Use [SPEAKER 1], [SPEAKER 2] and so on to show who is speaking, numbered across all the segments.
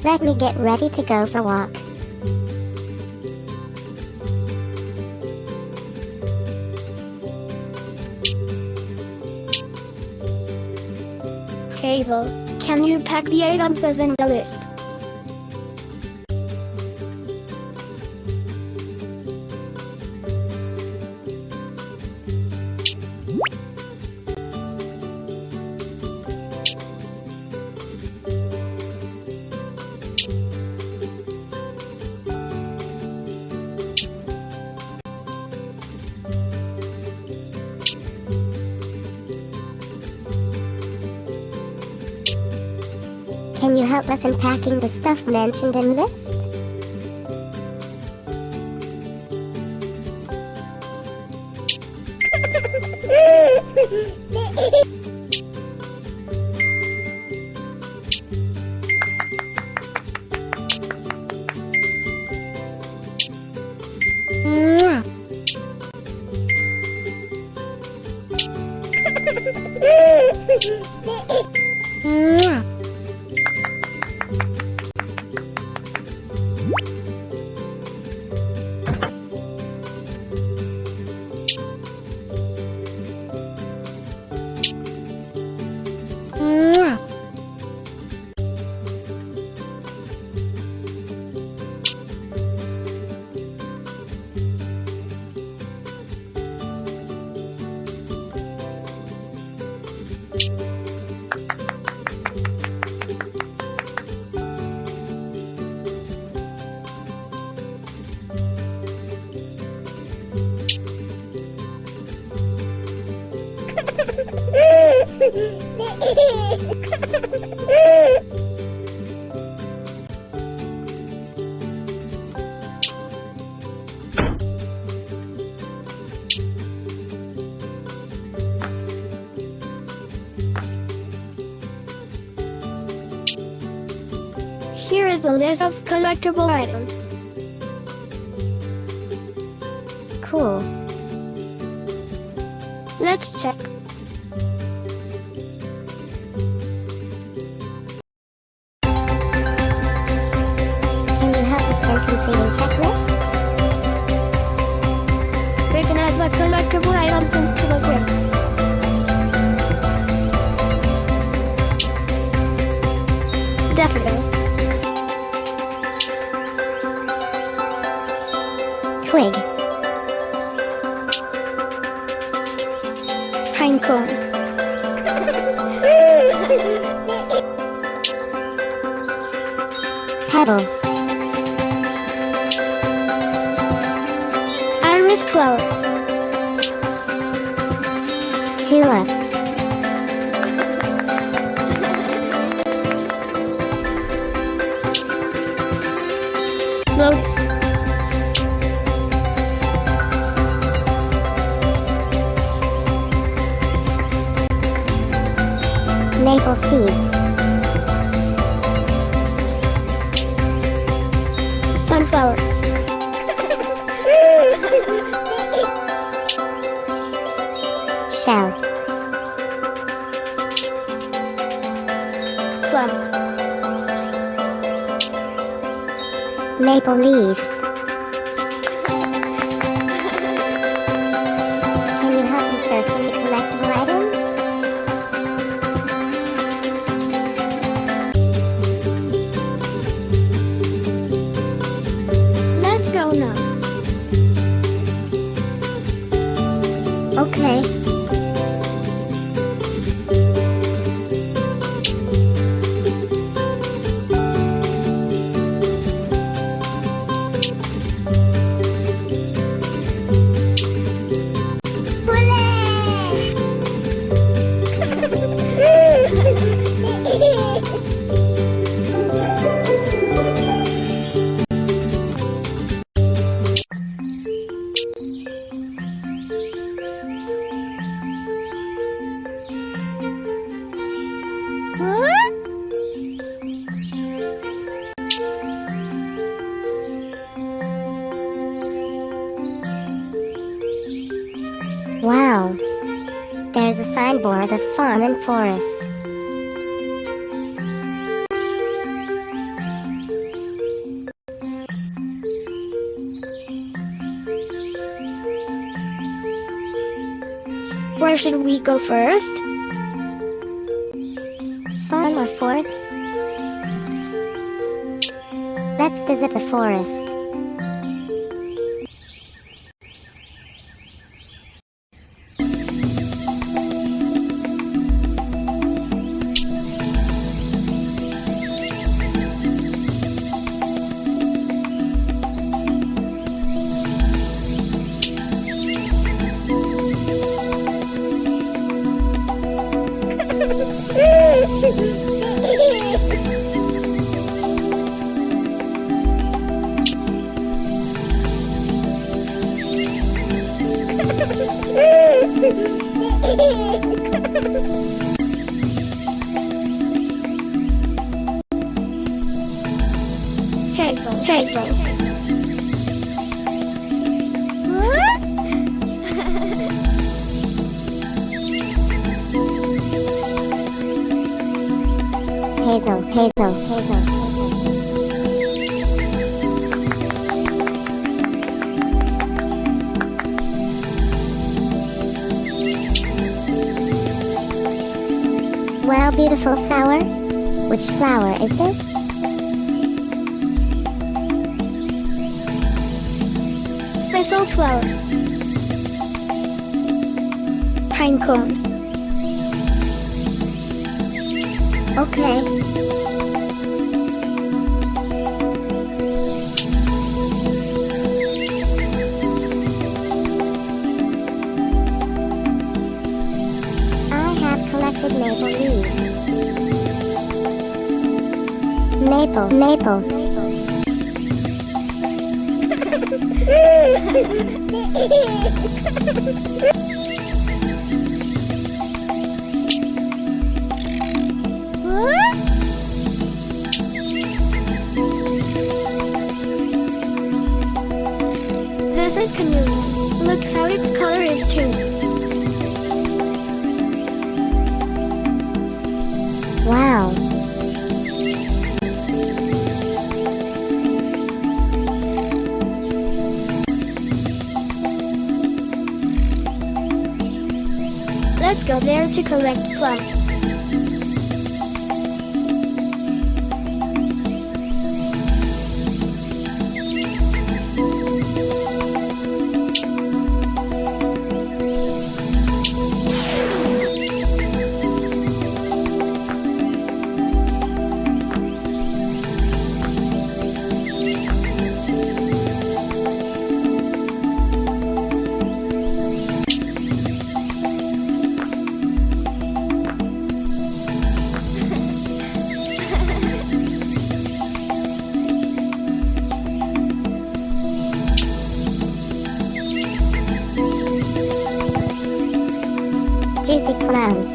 [SPEAKER 1] Let me get ready to go for a walk.
[SPEAKER 2] Hazel, can you pack the items as in the list?
[SPEAKER 1] Can you help us in packing the stuff mentioned in list?
[SPEAKER 2] Here is a list of collectible items.
[SPEAKER 1] Cool.
[SPEAKER 2] Let's check.
[SPEAKER 1] Can you help us in completing checklist?
[SPEAKER 2] We can add the collectible items into the grid. Definitely.
[SPEAKER 1] Twig.
[SPEAKER 2] Pine cone.
[SPEAKER 1] Pebble.
[SPEAKER 2] Iris flower.
[SPEAKER 1] Tulip.
[SPEAKER 2] Lotus.
[SPEAKER 1] Maple seeds.
[SPEAKER 2] Sunflower.
[SPEAKER 1] Shell.
[SPEAKER 2] Plums.
[SPEAKER 1] Maple leaves. Can you help in searching the collectible items?
[SPEAKER 2] Let's go now.
[SPEAKER 1] Okay. Wow. There's a signboard of farm and forest.
[SPEAKER 2] Where should we go first?
[SPEAKER 1] Farm or forest? Let's visit the forest.
[SPEAKER 2] Hazel.
[SPEAKER 1] Hazel. Well, beautiful flower. Which flower is this?
[SPEAKER 2] Hazel flower. Pine cone.
[SPEAKER 1] Okay. I have collected maple leaves. Maple.
[SPEAKER 2] This is chameleon. Look how its color is changing.
[SPEAKER 1] Wow.
[SPEAKER 2] Let's go there to collect plums.
[SPEAKER 1] Juicy plums.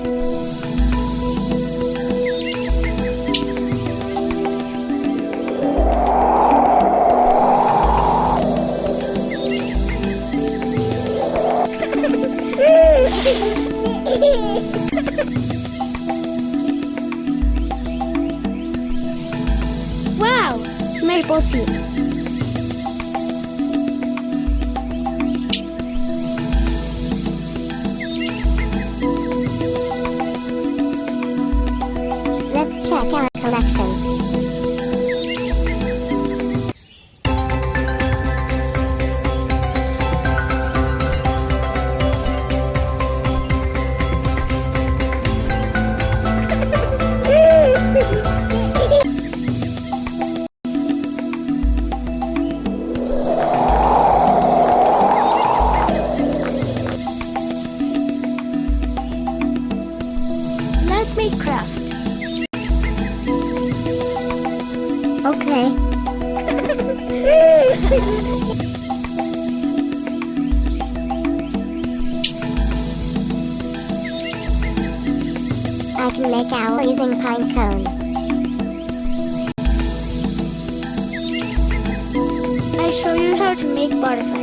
[SPEAKER 2] Wow! Maple seeds.
[SPEAKER 1] Let's check our collection.
[SPEAKER 2] Let's make craft.
[SPEAKER 1] Okay. I can make owl using pine cone.
[SPEAKER 2] I show you how to make butterfly.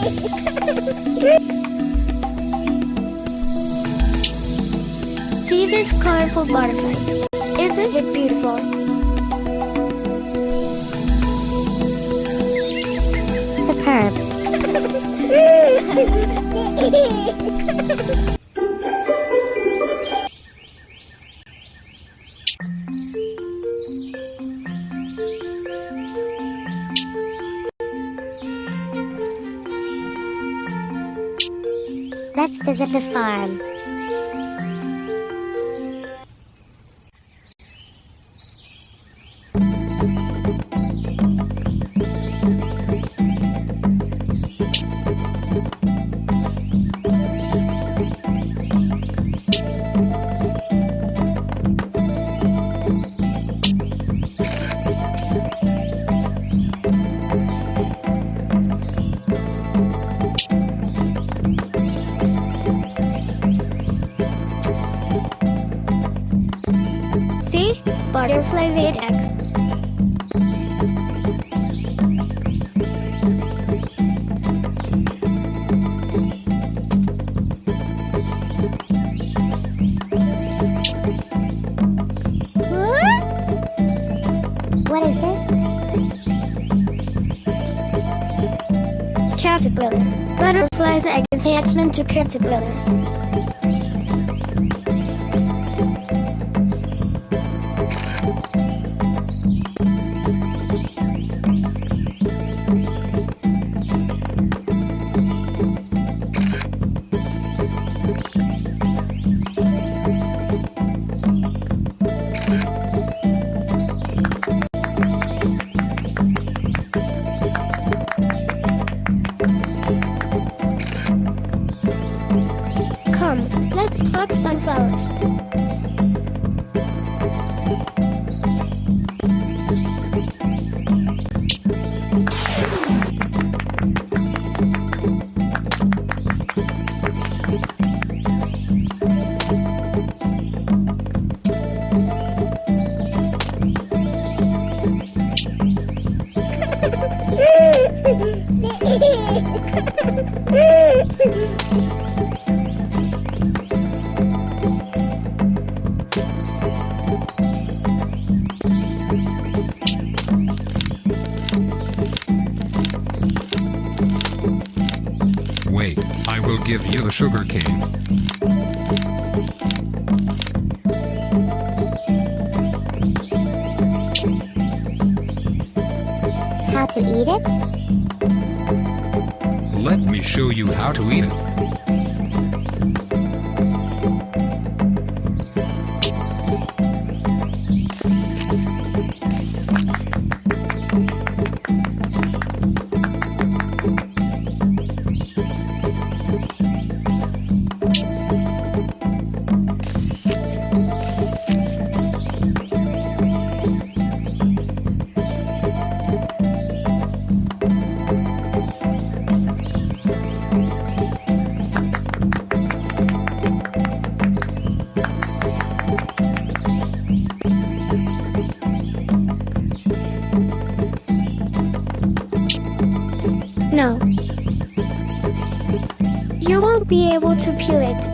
[SPEAKER 2] See this colorful butterfly. Isn't it beautiful?
[SPEAKER 1] Superb. Let's visit the farm.
[SPEAKER 2] See? Butterfly laid eggs.
[SPEAKER 1] What is this?
[SPEAKER 2] Caterpillar. Butterfly's egg is hatched into caterpillar. Come, let's pluck sunflowers.
[SPEAKER 3] Wait, I will give you a sugar cane.
[SPEAKER 1] How to eat it?
[SPEAKER 3] Let me show you how to eat it.
[SPEAKER 2] No. You won't be able to peel it.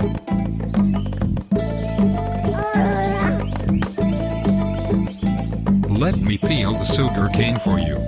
[SPEAKER 3] Let me peel the sugar cane for you.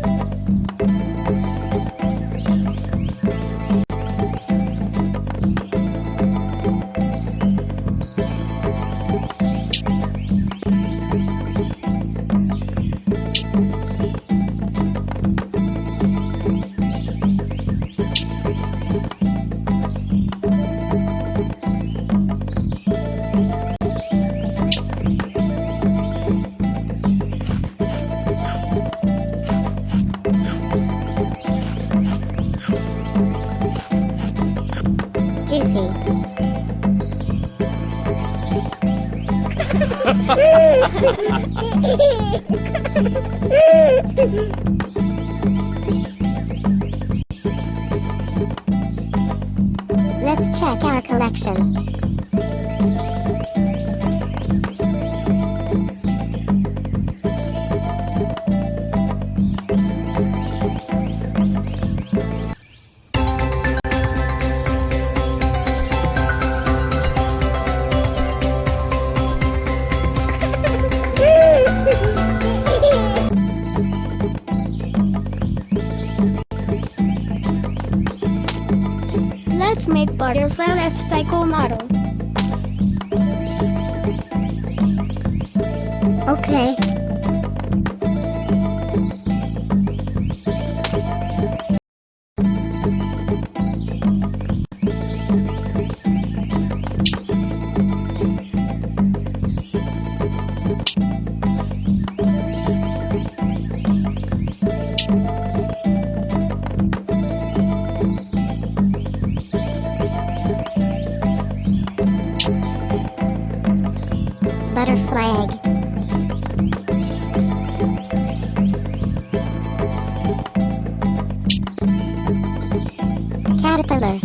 [SPEAKER 1] Juicy. Let's check our collection.
[SPEAKER 2] make butterfly life cycle model.
[SPEAKER 1] Okay. Butterfly egg. Caterpillar.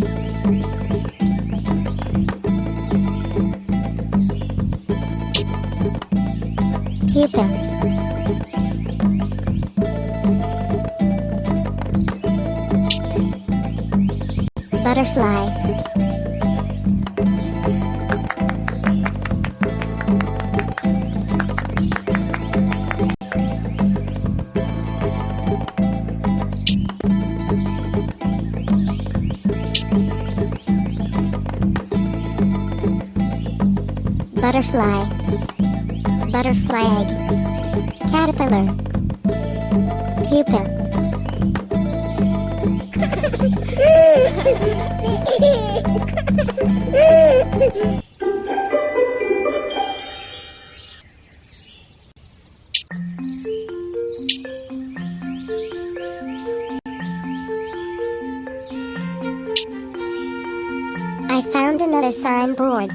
[SPEAKER 1] Pupa. Butterfly. Butterfly. Butterfly egg. Caterpillar. Pupa. I found another signboard.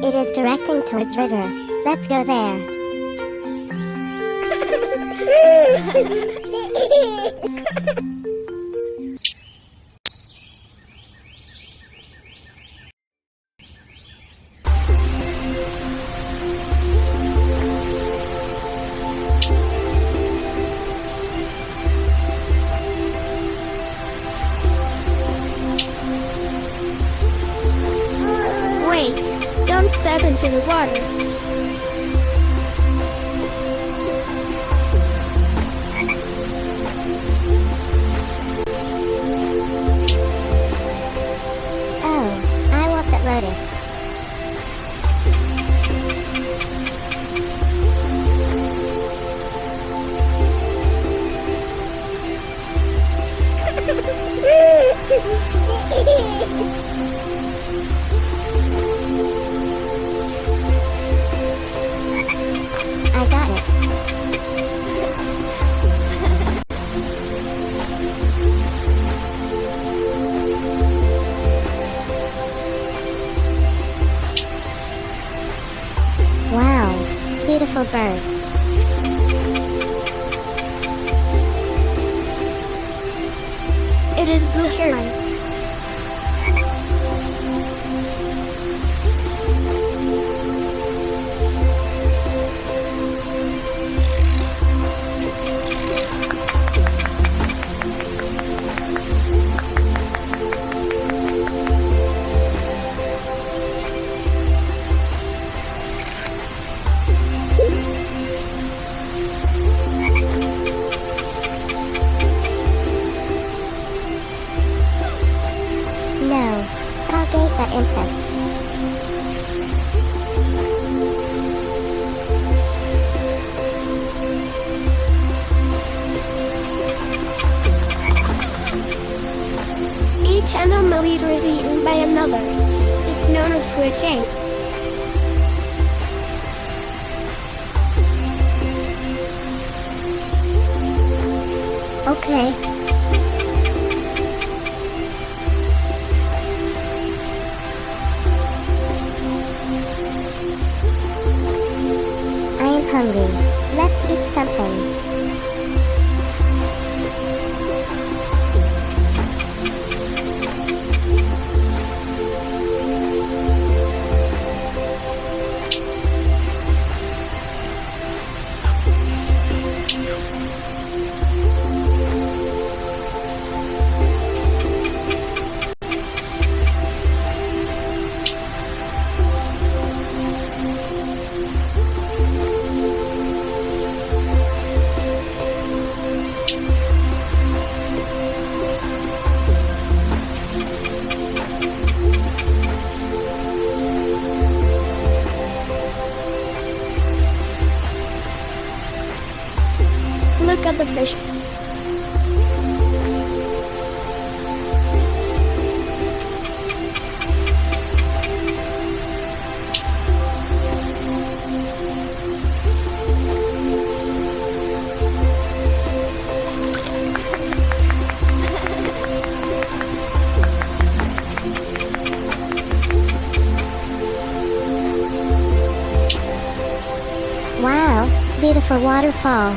[SPEAKER 1] It is directing towards river. Let's go there.
[SPEAKER 2] Wait, don't step into the water.
[SPEAKER 1] Oh, I want that lotus. I got it. Wow, beautiful bird.
[SPEAKER 2] It is blue heron.
[SPEAKER 1] No, propagate that insect.
[SPEAKER 2] Each animal eater is eaten by another. It's known as food chain.
[SPEAKER 1] Okay. I am hungry. Let's eat something.
[SPEAKER 2] the fishes.
[SPEAKER 1] Wow, beautiful waterfall.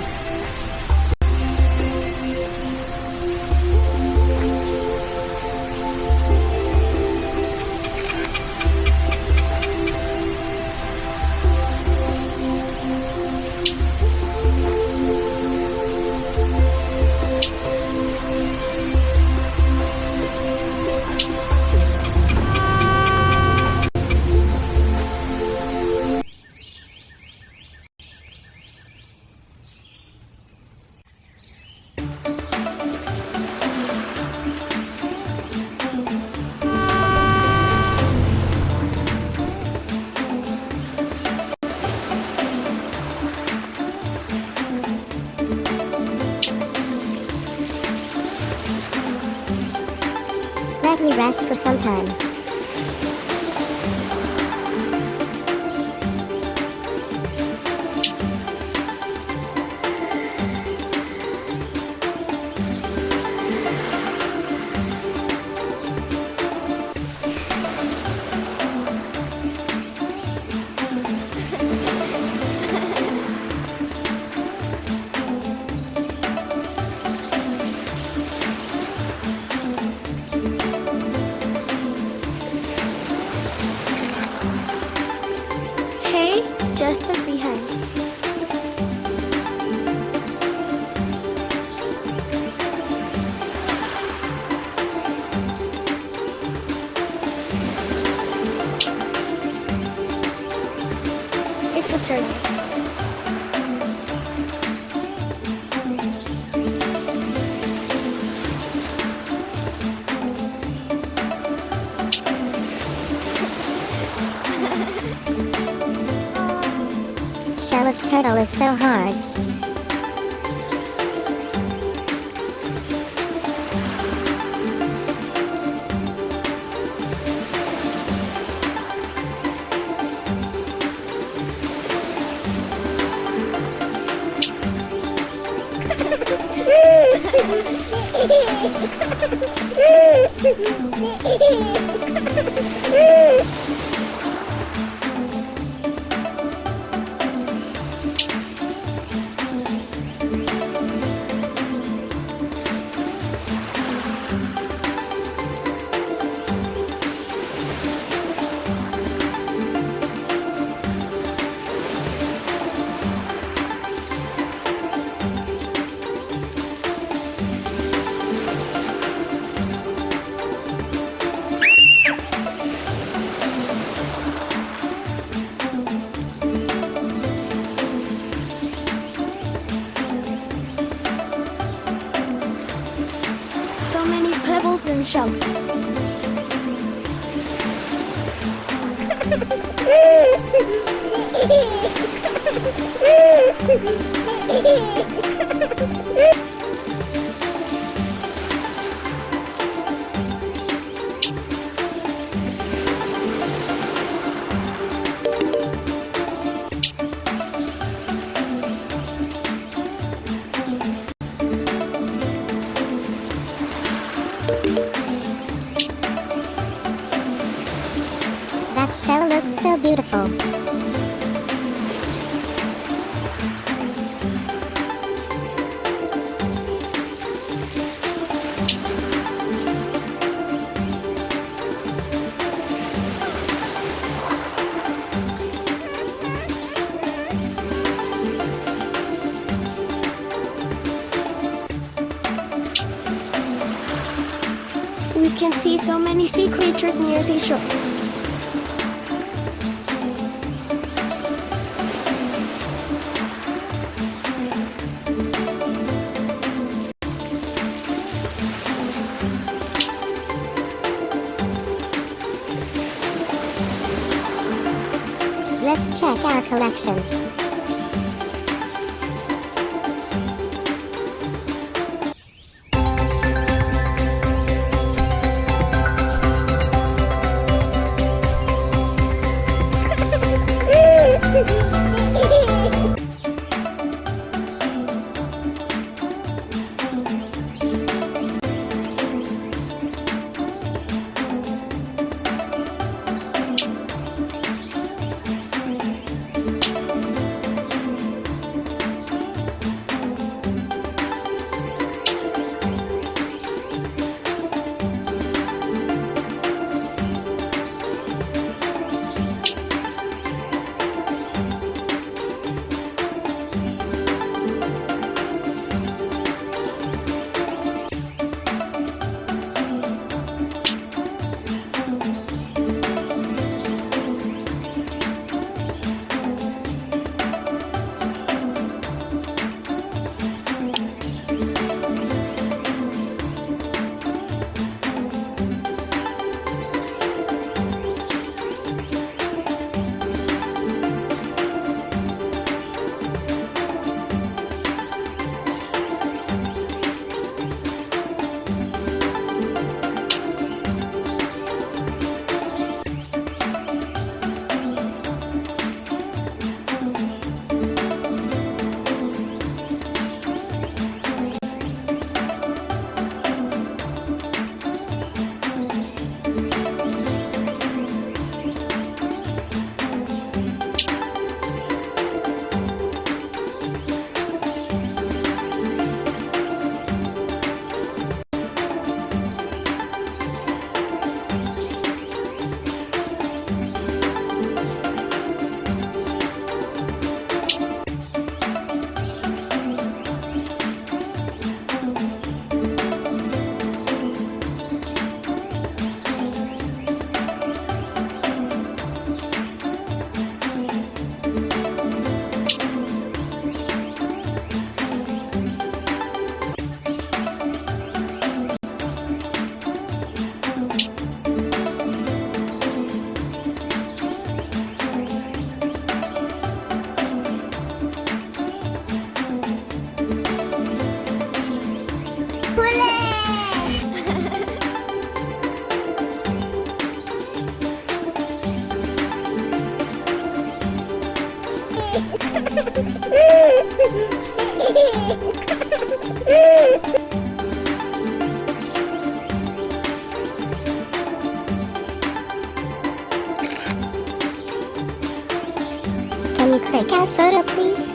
[SPEAKER 1] Let me rest for some time.
[SPEAKER 2] Hey, just look behind. It's a turtle.
[SPEAKER 1] Shell of turtle is so hard.
[SPEAKER 2] So many pebbles and shells.
[SPEAKER 1] That shell looks so beautiful.
[SPEAKER 2] We can see so many sea creatures near seashore.
[SPEAKER 1] Let's check our collection. Can you click our photo, please?